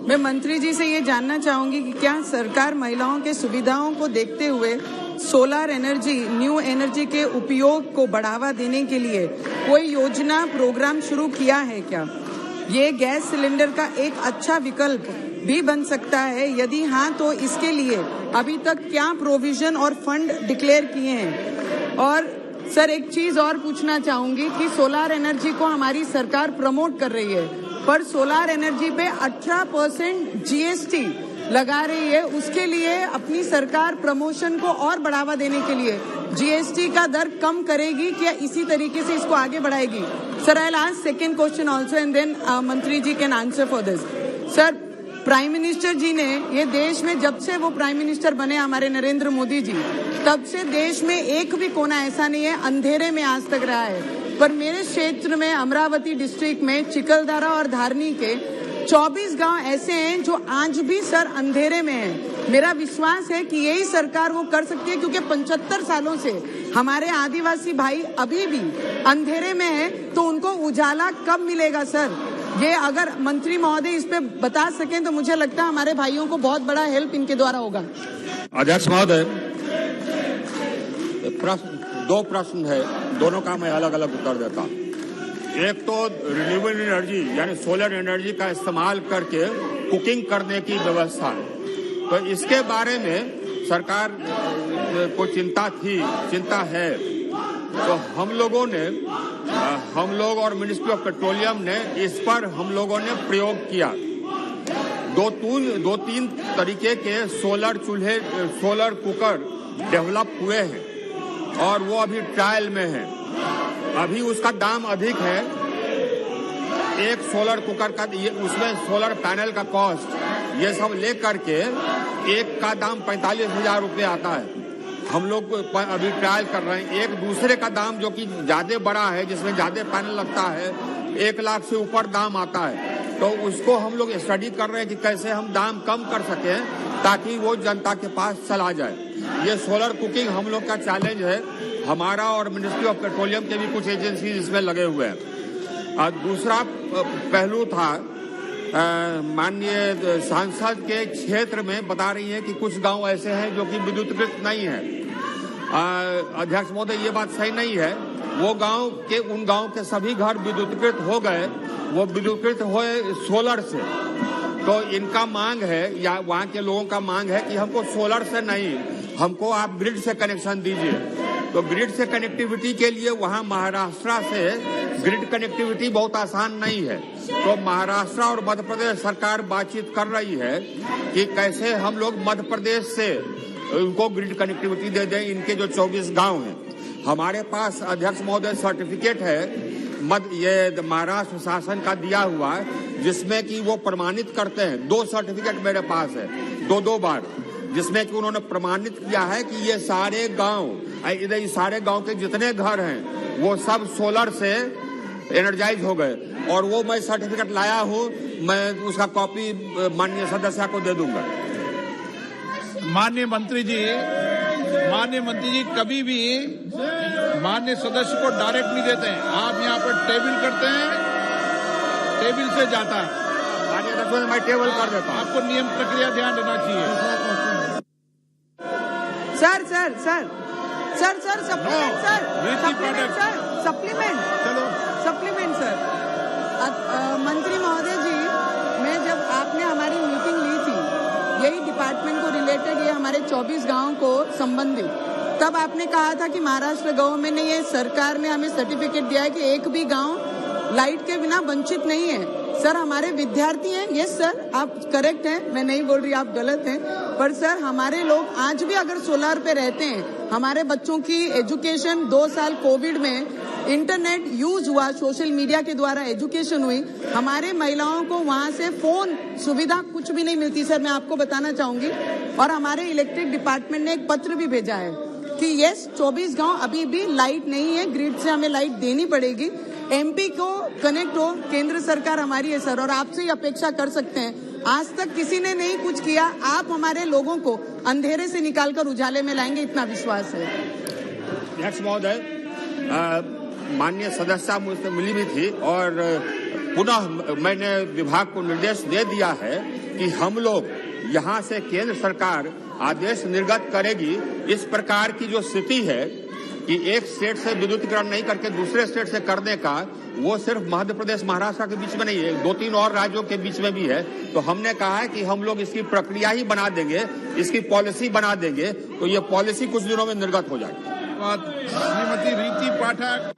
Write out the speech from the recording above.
मैं मंत्री जी से ये जानना चाहूंगी कि क्या सरकार महिलाओं के सुविधाओं को देखते हुए सोलर एनर्जी, न्यू एनर्जी के उपयोग को बढ़ावा देने के लिए कोई योजना, प्रोग्राम शुरू किया है क्या? ये गैस सिलेंडर का एक अच्छा विकल्प भी बन सकता है। यदि हाँ, तो इसके लिए अभी तक क्या प्रोविजन और फंड डिक्लेयर किए हैं? और सर, एक चीज और पूछना चाहूंगी कि सोलर एनर्जी को हमारी सरकार प्रमोट कर रही है, पर सोलर एनर्जी पे 18% जीएसटी लगा रही है। उसके लिए अपनी सरकार प्रमोशन को और बढ़ावा देने के लिए जीएसटी का दर कम करेगी क्या इसी तरीके से इसको आगे बढ़ाएगी? Sir, I will ask second question also and then mantri ji can answer for this. Sir, prime minister ji ने ये देश में, जब से वो प्राइम मिनिस्टर बने हमारे नरेंद्र मोदी जी, तब से देश में एक भी कोना ऐसा नहीं है अंधेरे में आज तक रहा है। पर मेरे क्षेत्र में, अमरावती डिस्ट्रिक्ट में, चिकलदारा और धारनी के 24 गांव ऐसे हैं जो आज भी सर अंधेरे में हैं। मेरा विश्वास है कि यही सरकार वो कर सकती है, क्योंकि 75 सालों से हमारे आदिवासी भाई अभी भी अंधेरे में हैं, तो उनको उजाला कब मिलेगा सर? ये अगर मंत्री महोदय इस पे बता सकें तो मुझे लगता है हमारे भाइयों को बहुत बड़ा हेल्प इनके द्वारा होगा। अध्यक्ष महोदय, दो प्रश्न है, दोनों का मैं अलग अलग उत्तर देता। एक तो रिन्यूएबल एनर्जी यानी सोलर एनर्जी का इस्तेमाल करके कुकिंग करने की व्यवस्था, तो इसके बारे में सरकार को चिंता है। तो हम लोग और मिनिस्ट्री ऑफ पेट्रोलियम ने इस पर हम लोगों ने प्रयोग किया। दो तीन तरीके के सोलर चूल्हे, सोलर कुकर डेवलप हुए हैं और वो अभी ट्रायल में है। अभी उसका दाम अधिक है। एक सोलर कुकर का, उसमें सोलर पैनल का कॉस्ट, ये सब ले करके एक का दाम 45,000 रुपये आता है। हम लोग अभी ट्रायल कर रहे हैं। एक दूसरे का दाम जो कि ज्यादा बड़ा है, जिसमें ज्यादा पैनल लगता है, 1 लाख से ऊपर दाम आता है। तो उसको हम लोग स्टडी कर रहे हैं कि कैसे हम दाम कम कर सकें ताकि वो जनता के पास चला जाए। ये सोलर कुकिंग हम लोग का चैलेंज है, हमारा और मिनिस्ट्री ऑफ पेट्रोलियम के भी कुछ एजेंसी इसमें लगे हुए हैं। दूसरा पहलू था, माननीय सांसद के क्षेत्र में बता रही है कि कुछ गांव ऐसे हैं जो कि विद्युतीकृत नहीं है। अध्यक्ष महोदय, ये बात सही नहीं है। वो उन गांव के सभी घर विद्युतीकृत हो गए, वो विद्युतीकृत हुए सोलर से। तो इनका मांग है, या वहाँ के लोगों का मांग है कि हमको सोलर से नहीं, हमको आप ग्रिड से कनेक्शन दीजिए। तो ग्रिड से कनेक्टिविटी के लिए वहाँ महाराष्ट्र से ग्रिड कनेक्टिविटी बहुत आसान नहीं है। तो महाराष्ट्र और मध्य प्रदेश सरकार बातचीत कर रही है कि कैसे हम लोग मध्य प्रदेश से उनको ग्रिड कनेक्टिविटी दे दें। इनके जो 24 गांव हैं, हमारे पास अध्यक्ष महोदय सर्टिफिकेट है ये महाराष्ट्र शासन का दिया हुआ है, जिसमें कि वो प्रमाणित करते हैं। 2 सर्टिफिकेट मेरे पास है, 2 बार, जिसमें कि उन्होंने प्रमाणित किया है कि ये सारे गांव, इधर सारे गांव के जितने घर हैं वो सब सोलर से एनर्जाइज हो गए। और वो मैं सर्टिफिकेट लाया हूँ, मैं उसका कॉपी माननीय सदस्य को दे दूंगा। माननीय मंत्री जी कभी भी माननीय सदस्य को डायरेक्ट नहीं देते हैं। आप यहाँ पर टेबल करते हैं, टेबल से जाता है। माननीय सदस्य, मैं टेबल कर देता हूँ। आपको नियम प्रक्रिया ध्यान देना चाहिए। Sir supplement sir. मंत्री महोदय जी, मैं जब आपने हमारी मीटिंग ली थी यही डिपार्टमेंट को रिलेटेड, ये हमारे 24 गांव को संबंधित, तब आपने कहा था कि महाराष्ट्र गवर्नमेंट ने, ये सरकार ने हमें सर्टिफिकेट दिया है कि एक भी गांव लाइट के बिना वंचित नहीं है। सर, हमारे विद्यार्थी हैं, यस सर, आप करेक्ट हैं, मैं नहीं बोल रही आप गलत हैं, पर सर हमारे लोग आज भी अगर सोलर पे रहते हैं, हमारे बच्चों की एजुकेशन 2 साल कोविड में इंटरनेट यूज हुआ, सोशल मीडिया के द्वारा एजुकेशन हुई, हमारे महिलाओं को वहां से फोन सुविधा कुछ भी नहीं मिलती। सर, मैं आपको बताना चाहूंगी, और हमारे इलेक्ट्रिक डिपार्टमेंट ने एक पत्र भी भेजा है कि यस 24 गांव अभी भी लाइट नहीं है, ग्रिड से हमें लाइट देनी पड़ेगी। एमपी को कनेक्ट हो, केंद्र सरकार हमारी है सर, और आपसे ही अपेक्षा कर सकते हैं। आज तक किसी ने नहीं कुछ किया, आप हमारे लोगों को अंधेरे से निकालकर उजाले में लाएंगे, इतना विश्वास है। अध्यक्ष महोदय, माननीय सदस्य मुझसे मिली भी थी और पुनः मैंने विभाग को निर्देश दे दिया है कि हम लोग यहाँ से केंद्र सरकार आदेश निर्गत करेगी। इस प्रकार की जो स्थिति है कि एक स्टेट से विद्युतीकरण नहीं करके दूसरे स्टेट से करने का, वो सिर्फ मध्य प्रदेश महाराष्ट्र के बीच में नहीं है, 2-3 और राज्यों के बीच में भी है। तो हमने कहा है कि हम लोग इसकी प्रक्रिया ही बना देंगे, इसकी पॉलिसी बना देंगे, तो ये पॉलिसी कुछ दिनों में निर्गत हो जाएगी। श्रीमती रीति पाठक।